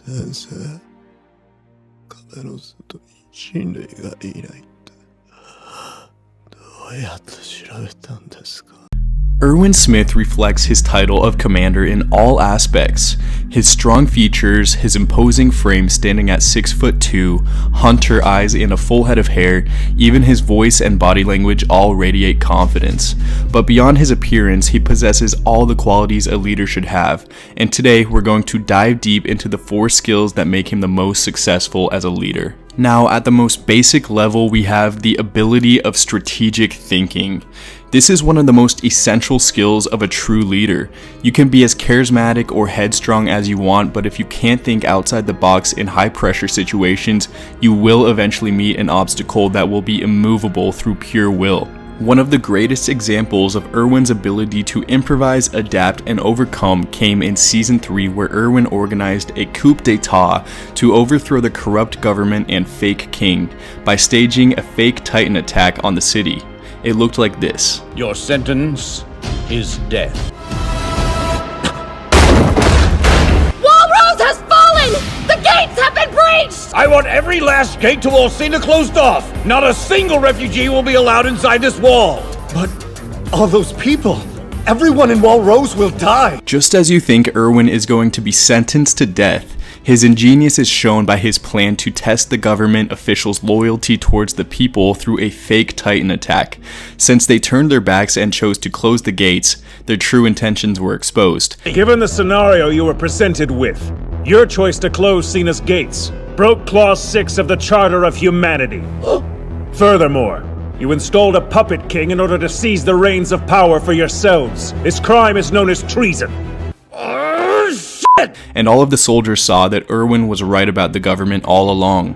先生、壁の外に人類がいないってどうやって調べたんですか? Erwin Smith reflects his title of commander in all aspects. His strong features, his imposing frame standing at 6'2", hunter eyes and a full head of hair, even his voice and body language all radiate confidence. But beyond his appearance, he possesses all the qualities a leader should have, and today we're going to dive deep into the 4 skills that make him the most successful as a leader. Now, at the most basic level, we have the ability of strategic thinking. This is one of the most essential skills of a true leader. You can be as charismatic or headstrong as you want, but if you can't think outside the box in high pressure situations, you will eventually meet an obstacle that will be immovable through pure will. One of the greatest examples of Erwin's ability to improvise, adapt, and overcome came in Season 3, where Erwin organized a coup d'etat to overthrow the corrupt government and fake king by staging a fake Titan attack on the city. It looked like this. Your sentence is death. Walrose has fallen! The gates have been breached! I want every last gate to Alcina closed off. Not a single refugee will be allowed inside this wall. But all those people, everyone in Walrose will die. Just as you think Erwin is going to be sentenced to death, his ingenious is shown by his plan to test the government officials' loyalty towards the people through a fake Titan attack. Since they turned their backs and chose to close the gates, their true intentions were exposed. Given the scenario you were presented with, your choice to close Cena's gates broke Clause 6 of the Charter of Humanity. Furthermore, you installed a puppet king in order to seize the reins of power for yourselves. This crime is known as treason. And all of the soldiers saw that Erwin was right about the government all along.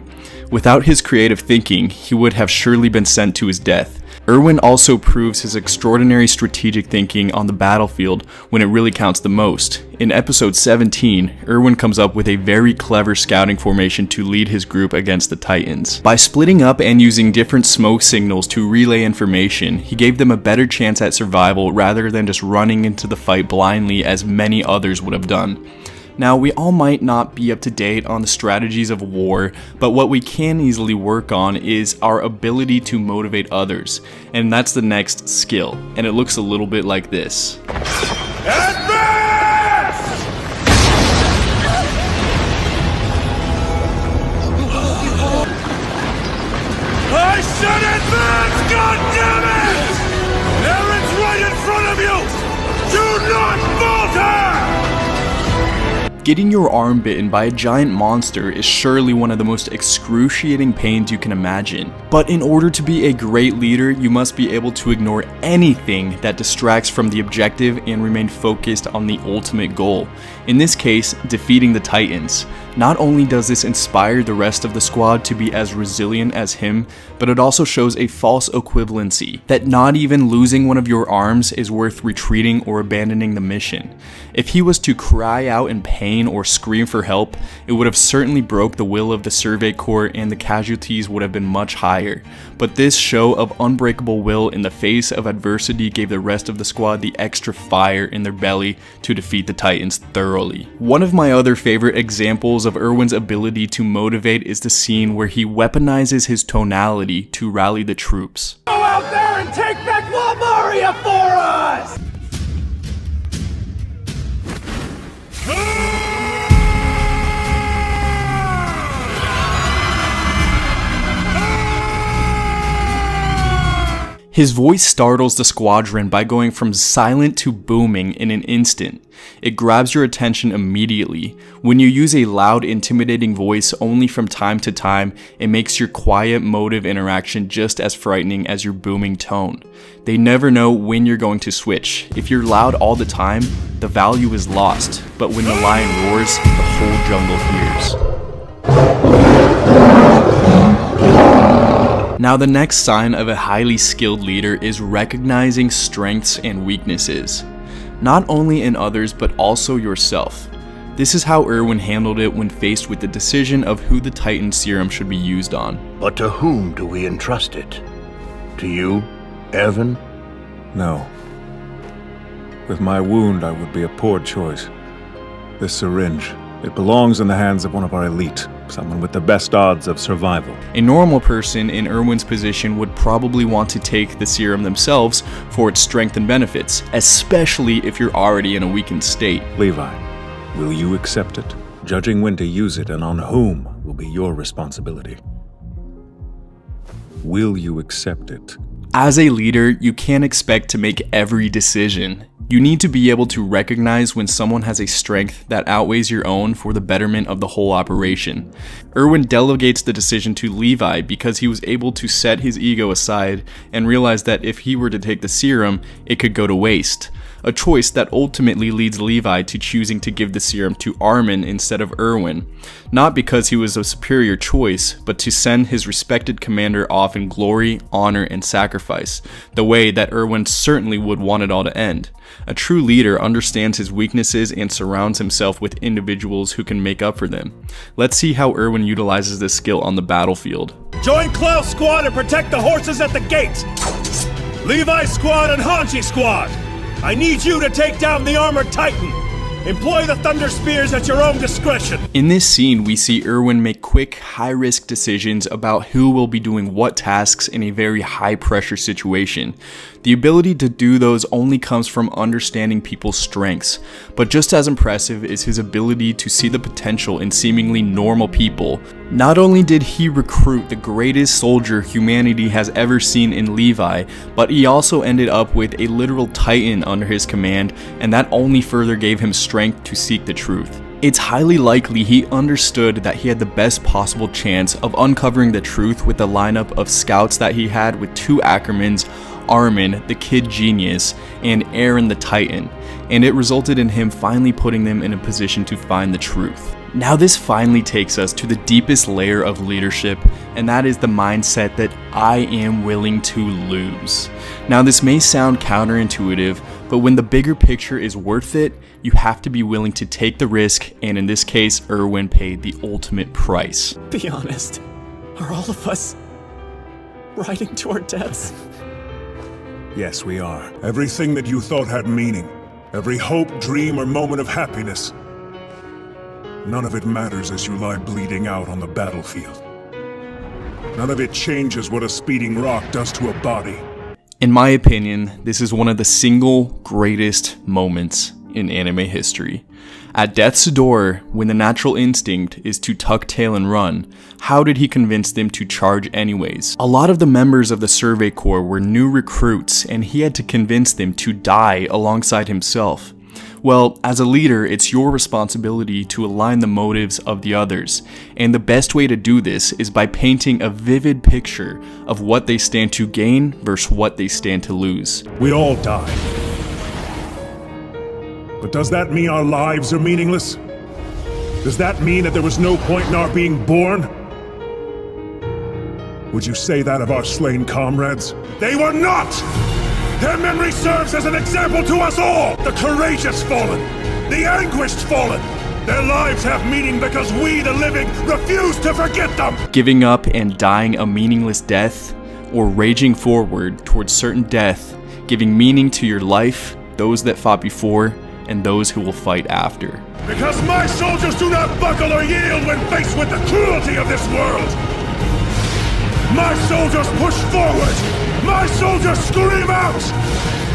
Without his creative thinking, he would have surely been sent to his death. Erwin also proves his extraordinary strategic thinking on the battlefield when it really counts the most. In episode 17, Erwin comes up with a very clever scouting formation to lead his group against the Titans. By splitting up and using different smoke signals to relay information, he gave them a better chance at survival rather than just running into the fight blindly as many others would have done. Now, we all might not be up to date on the strategies of war, but what we can easily work on is our ability to motivate others, and that's the next skill, and it looks a little bit like this. Advance! I said advance, goddammit! Eren's right in front of you! Do not falter! Getting your arm bitten by a giant monster is surely one of the most excruciating pains you can imagine. But in order to be a great leader, you must be able to ignore anything that distracts from the objective and remain focused on the ultimate goal. In this case, defeating the Titans. Not only does this inspire the rest of the squad to be as resilient as him, but it also shows a false equivalency, that not even losing one of your arms is worth retreating or abandoning the mission. If he was to cry out in pain or scream for help, it would have certainly broke the will of the Survey Corps and the casualties would have been much higher. But this show of unbreakable will in the face of adversity gave the rest of the squad the extra fire in their belly to defeat the Titans thoroughly. One of my other favorite examples of Erwin's ability to motivate is the scene where he weaponizes his tonality to rally the troops. Go out there and take back Walmaria for us! His voice startles the squadron by going from silent to booming in an instant. It grabs your attention immediately. When you use a loud, intimidating voice only from time to time, it makes your quiet, motive interaction just as frightening as your booming tone. They never know when you're going to switch. If you're loud all the time, the value is lost. But when the lion roars, the whole jungle hears. Now, the next sign of a highly skilled leader is recognizing strengths and weaknesses, not only in others but also yourself. This is how Erwin handled it when faced with the decision of who the Titan serum should be used on. But to whom do we entrust it? To you, Erwin? No. With my wound, I would be a poor choice. This syringe, It belongs in the hands of one of our elite, someone with the best odds of survival. A normal person in Erwin's position would probably want to take the serum themselves for its strength and benefits, especially if you're already in a weakened state. Levi, will you accept it? Judging when to use it and on whom will be your responsibility. Will you accept it? As a leader, you can't expect to make every decision. You need to be able to recognize when someone has a strength that outweighs your own for the betterment of the whole operation. Erwin delegates the decision to Levi because he was able to set his ego aside and realize that if he were to take the serum, it could go to waste. A choice that ultimately leads Levi to choosing to give the serum to Armin instead of Erwin. Not because he was a superior choice, but to send his respected commander off in glory, honor, and sacrifice, the way that Erwin certainly would want it all to end. A true leader understands his weaknesses and surrounds himself with individuals who can make up for them. Let's see how Erwin utilizes this skill on the battlefield. Join Klaus' squad and protect the horses at the gates! Levi's squad and Hanji squad! I need you to take down the armored titan! Employ the thunder spears at your own discretion! In this scene, we see Erwin make quick, high-risk decisions about who will be doing what tasks in a very high-pressure situation. The ability to do those only comes from understanding people's strengths, but just as impressive is his ability to see the potential in seemingly normal people. Not only did he recruit the greatest soldier humanity has ever seen in Levi, but he also ended up with a literal titan under his command, and that only further gave him strength to seek the truth. It's highly likely he understood that he had the best possible chance of uncovering the truth with the lineup of scouts that he had with two Ackermans, Armin, the Kid Genius, and Eren the Titan, and it resulted in him finally putting them in a position to find the truth. Now this finally takes us to the deepest layer of leadership, and that is the mindset that I am willing to lose. Now this may sound counterintuitive, but when the bigger picture is worth it, you have to be willing to take the risk, and in this case, Erwin paid the ultimate price. Be honest, are all of us riding to our deaths? Yes, we are. Everything that you thought had meaning, every hope, dream, or moment of happiness, none of it matters as you lie bleeding out on the battlefield. None of it changes what a speeding rock does to a body. In my opinion, this is one of the single greatest moments in anime history. At death's door, when the natural instinct is to tuck tail and run, how did he convince them to charge anyways? A lot of the members of the Survey Corps were new recruits, and he had to convince them to die alongside himself. Well, as a leader, it's your responsibility to align the motives of the others, and the best way to do this is by painting a vivid picture of what they stand to gain versus what they stand to lose. We all die. But does that mean our lives are meaningless? Does that mean that there was no point in our being born? Would you say that of our slain comrades? They were not! Their memory serves as an example to us all! The courageous fallen! The anguished fallen! Their lives have meaning because we, the living, refuse to forget them! Giving up and dying a meaningless death, or raging forward towards certain death, giving meaning to your life, those that fought before, and those who will fight after. Because my soldiers do not buckle or yield when faced with the cruelty of this world! My soldiers push forward! My soldiers scream out!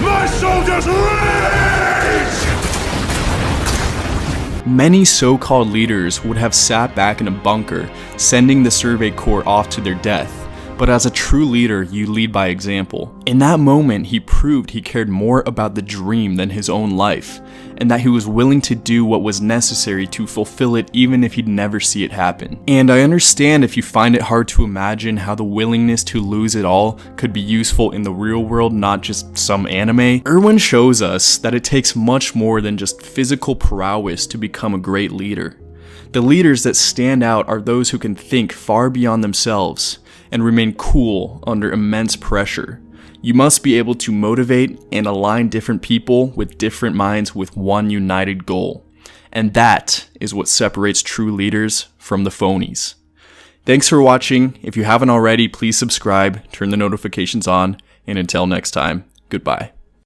My soldiers rage! Many so-called leaders would have sat back in a bunker, sending the Survey Corps off to their death. But as a true leader, you lead by example. In that moment, he proved he cared more about the dream than his own life, and that he was willing to do what was necessary to fulfill it even if he'd never see it happen. And I understand if you find it hard to imagine how the willingness to lose it all could be useful in the real world, not just some anime. Erwin shows us that it takes much more than just physical prowess to become a great leader. The leaders that stand out are those who can think far beyond themselves and remain cool under immense pressure. You must be able to motivate and align different people with different minds with one united goal. And that is what separates true leaders from the phonies. Thanks for watching. If you haven't already, please subscribe, turn the notifications on, and until next time, goodbye.